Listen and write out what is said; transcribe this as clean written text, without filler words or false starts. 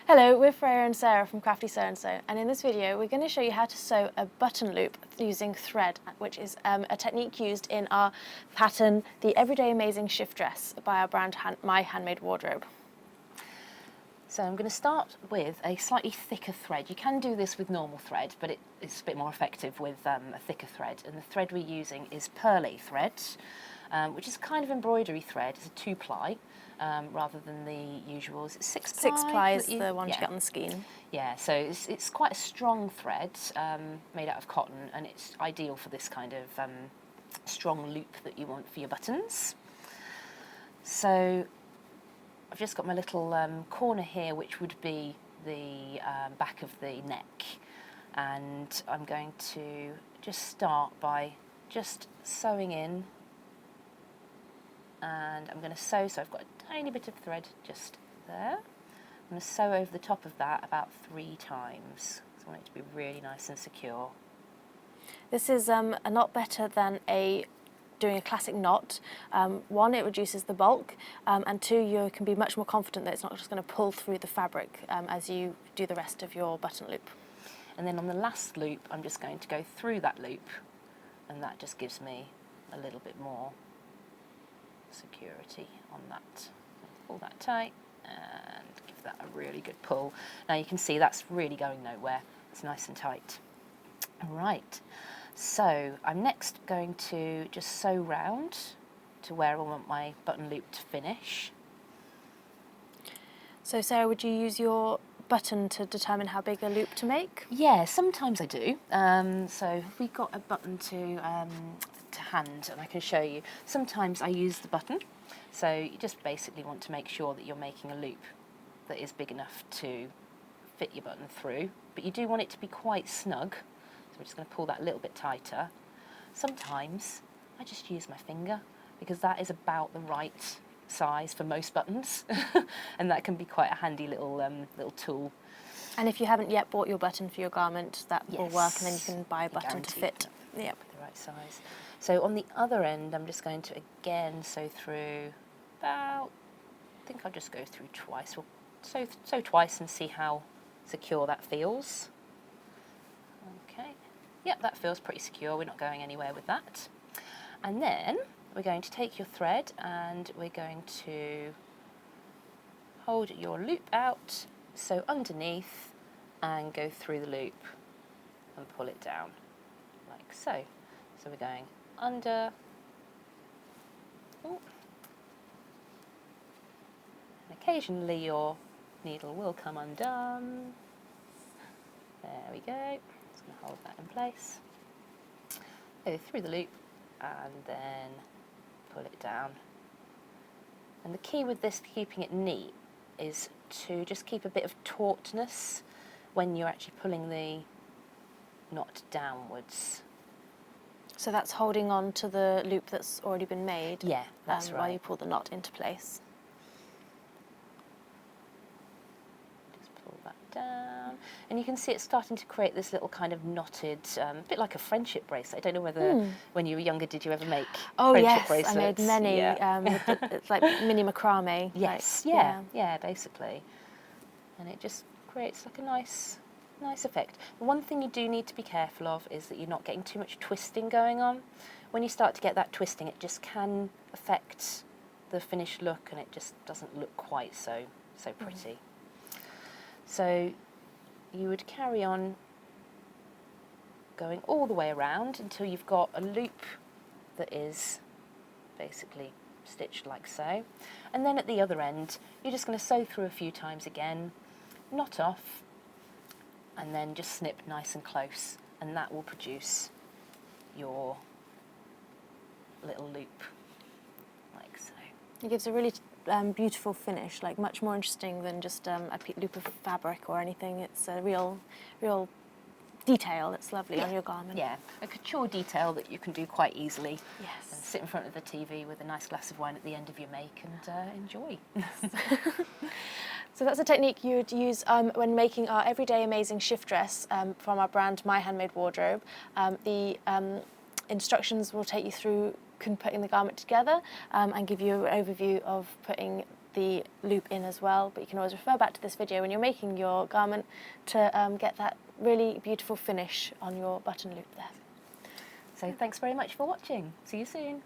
Hello, we're Freya and Sarah from Crafty Sewn&So, and in this video we're going to show you how to sew a button loop using thread, which is a technique used in our pattern, the Everyday Amazing Shift Dress by our brand My Handmade Wardrobe. So I'm going to start with a slightly thicker thread. You can do this with normal thread, but it's a bit more effective with a thicker thread. And the thread we're using is pearly thread, which is kind of embroidery thread. It's a 2-ply rather than the usuals. It's 6-ply. 6-ply is the one you get on the scheme. Yeah, so it's quite a strong thread made out of cotton, and it's ideal for this kind of strong loop that you want for your buttons. So I've just got my little corner here, which would be the back of the neck, and I'm going to just start by just sewing in, and I'm going to sew, so I've got a tiny bit of thread just there. I'm going to sew over the top of that about 3 times, so I want it to be really nice and secure. This is a knot better than doing a classic knot. One, it reduces the bulk, and 2, you can be much more confident that it's not just going to pull through the fabric as you do the rest of your button loop. And then on the last loop, I'm just going to go through that loop, and that just gives me a little bit more security on that. Pull that tight and give that a really good pull. Now you can see that's really going nowhere. It's nice and tight. All right. So I'm next going to just sew round to where I want my button loop to finish. So Sarah, would you use your button to determine how big a loop to make? Yeah, sometimes I do. So we've got a button to hand, and I can show you. Sometimes I use the button. So you just basically want to make sure that you're making a loop that is big enough to fit your button through, but you do want it to be quite snug. I'm just going to pull that a little bit tighter. Sometimes I just use my finger because that is about the right size for most buttons, and that can be quite a handy little tool. And if you haven't yet bought your button for your garment, that will work, and then you can buy a button to fit. Yep, the right size. So on the other end, I'm just going to again sew through about, I think I'll just go through twice. We'll sew twice and see how secure that feels. Okay. Yep, that feels pretty secure. We're not going anywhere with that. And then we're going to take your thread and we're going to hold your loop out, sew underneath and go through the loop and pull it down like so. So we're going under, and occasionally your needle will come undone. There we go. Just going to hold that in place. Go through the loop and then pull it down. And the key with this, keeping it neat, is to just keep a bit of tautness when you're actually pulling the knot downwards. So that's holding on to the loop that's already been made. Yeah, that's right. While you pull the knot into place. Just pull that down. And you can see it's starting to create this little kind of knotted, a bit like a friendship bracelet. I don't know whether when you were younger, did you ever make friendship bracelets? I made many. Yeah. It's like mini macrame. Yes, like, yeah, basically. And it just creates like a nice effect. The one thing you do need to be careful of is that you're not getting too much twisting going on. When you start to get that twisting, it just can affect the finished look, and it just doesn't look quite so pretty. So you would carry on going all the way around until you've got a loop that is basically stitched like so. And then at the other end, you're just going to sew through a few times again, knot off, and then just snip nice and close, and that will produce your little loop, like so. It gives a really beautiful finish, like much more interesting than just a loop of fabric or anything. It's a real detail that's lovely on your garment. Yeah, a couture detail that you can do quite easily. Yes. And sit in front of the TV with a nice glass of wine at the end of your make and enjoy. So that's a technique you would use when making our Everyday Amazing Shift Dress from our brand My Handmade Wardrobe. The instructions will take you through putting the garment together and give you an overview of putting the loop in as well, but you can always refer back to this video when you're making your garment to get that really beautiful finish on your button loop there. So thanks very much for watching. See you soon.